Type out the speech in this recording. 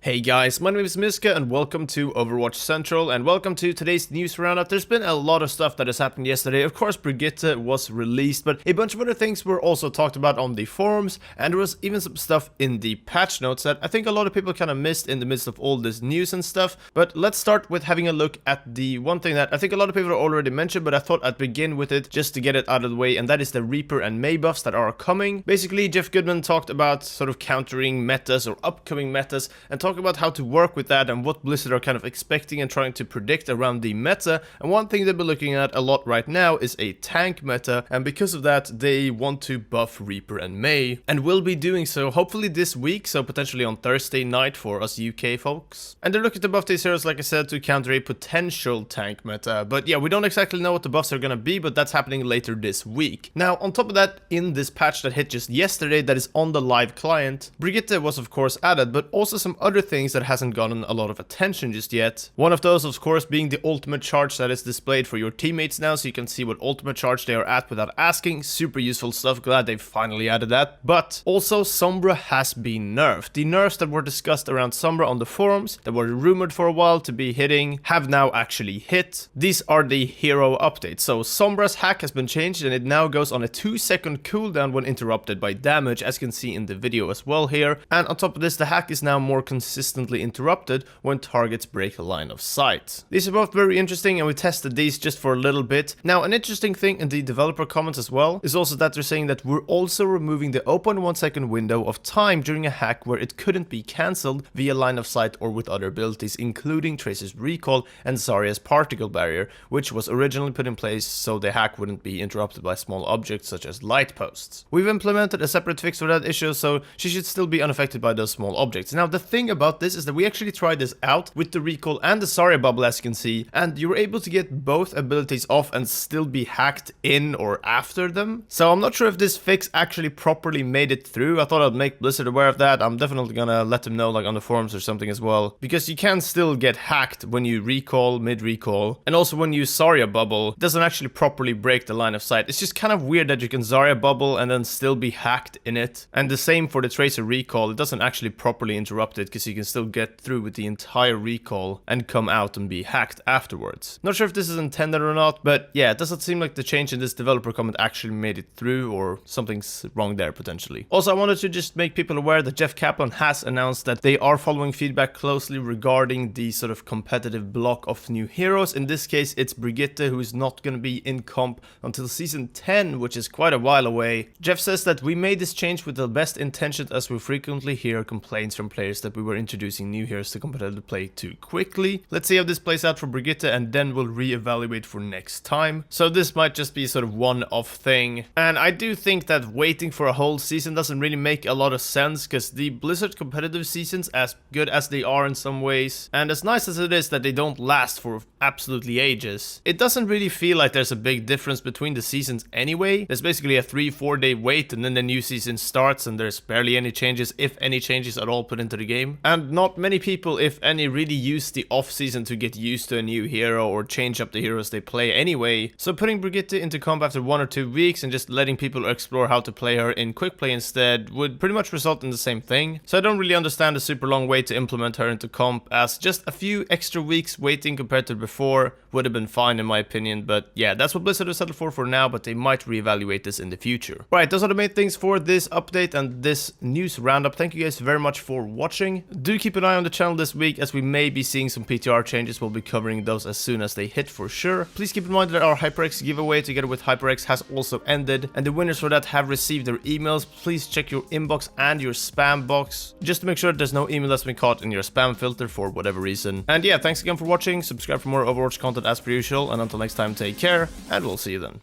Hey guys, my name is Miska and welcome to Overwatch Central and welcome to today's news roundup. There's been a lot of stuff that has happened yesterday. Of course, Brigitte was released, but a bunch of other things were also talked about on the forums, and there was even some stuff in the patch notes that I think a lot of people kind of missed in the midst of all this news and stuff. But let's start with having a look at the one thing that I think a lot of people already mentioned, but I thought I'd begin with it just to get it out of the way, and that is the Reaper and Mei buffs that are coming. Basically, Jeff Goodman talked about sort of countering metas or upcoming metas and talked about how to work with that and what Blizzard are kind of expecting and trying to predict around the meta. And one thing they've been looking at a lot right now is a tank meta, and because of that they want to buff Reaper and Mei, and will be doing so hopefully this week, so potentially on Thursday night for us UK folks. And they're looking to buff these heroes, like I said, to counter a potential tank meta. But yeah, we don't exactly know what the buffs are gonna be, but that's happening later this week. Now on top of that, in this patch that hit just yesterday that is on the live client, Brigitte was of course added, but also some other things that hasn't gotten a lot of attention just yet. One of those, of course, being the ultimate charge that is displayed for your teammates now, so you can see what ultimate charge they are at without asking. Super useful stuff, glad they finally added that. But also Sombra has been nerfed. The nerfs that were discussed around Sombra on the forums, that were rumored for a while to be hitting, have now actually hit. These are the hero updates. So Sombra's hack has been changed and it now goes on a 2-second cooldown when interrupted by damage, as you can see in the video as well here. And on top of this, the hack is now more consistently interrupted when targets break a line of sight. These are both very interesting and we tested these just for a little bit. Now an interesting thing in the developer comments as well is also that they're saying that we're also removing the open 1-second window of time during a hack where it couldn't be cancelled via line of sight or with other abilities, including Tracer's Recall and Zarya's Particle Barrier, which was originally put in place so the hack wouldn't be interrupted by small objects such as light posts. We've implemented a separate fix for that issue, so she should still be unaffected by those small objects. Now the thing about this is that we actually tried this out with the Recall and the Zarya bubble, as you can see, and you were able to get both abilities off and still be hacked in or after them. So I'm not sure if this fix actually properly made it through. I thought I'd make Blizzard aware of that. I'm definitely gonna let them know, like on the forums or something as well, because you can still get hacked when you recall, mid-recall, and also when you use Zarya bubble, it doesn't actually properly break the line of sight. It's just kind of weird that you can Zarya bubble and then still be hacked in it. And the same for the Tracer Recall, it doesn't actually properly interrupt it because you can still get through with the entire recall and come out and be hacked afterwards. Not sure if this is intended or not, but yeah, it doesn't seem like the change in this developer comment actually made it through, or something's wrong there potentially. Also, I wanted to just make people aware that Jeff Kaplan has announced that they are following feedback closely regarding the sort of competitive block of new heroes. In this case, it's Brigitte, who is not going to be in comp until season 10, which is quite a while away. Jeff says that we made this change with the best intentions, as we frequently hear complaints from players that we were introducing new heroes to competitive play too quickly. Let's see how this plays out for Brigitte and then we'll reevaluate for next time. So this might just be sort of one-off thing. And I do think that waiting for a whole season doesn't really make a lot of sense, because the Blizzard competitive seasons, as good as they are in some ways, and as nice as it is that they don't last for absolutely ages, it doesn't really feel like there's a big difference between the seasons anyway. There's basically a 3-4 day wait and then the new season starts and there's barely any changes, if any changes at all, put into the game. And not many people, if any, really use the off season to get used to a new hero or change up the heroes they play anyway. So putting Brigitte into comp after 1 or 2 weeks and just letting people explore how to play her in quick play instead would pretty much result in the same thing. So I don't really understand the super long wait to implement her into comp, as just a few extra weeks waiting compared to before would have been fine in my opinion. But yeah, that's what Blizzard has settled for now, but they might reevaluate this in the future. Right, those are the main things for this update and this news roundup. Thank you guys very much for watching. Do keep an eye on the channel this week, as we may be seeing some PTR changes. We'll be covering those as soon as they hit for sure. Please keep in mind that our HyperX giveaway together with HyperX has also ended, and the winners for that have received their emails. Please check your inbox and your spam box just to make sure there's no email that's been caught in your spam filter for whatever reason. And yeah, thanks again for watching. Subscribe for more Overwatch content as per usual, and until next time, take care and we'll see you then.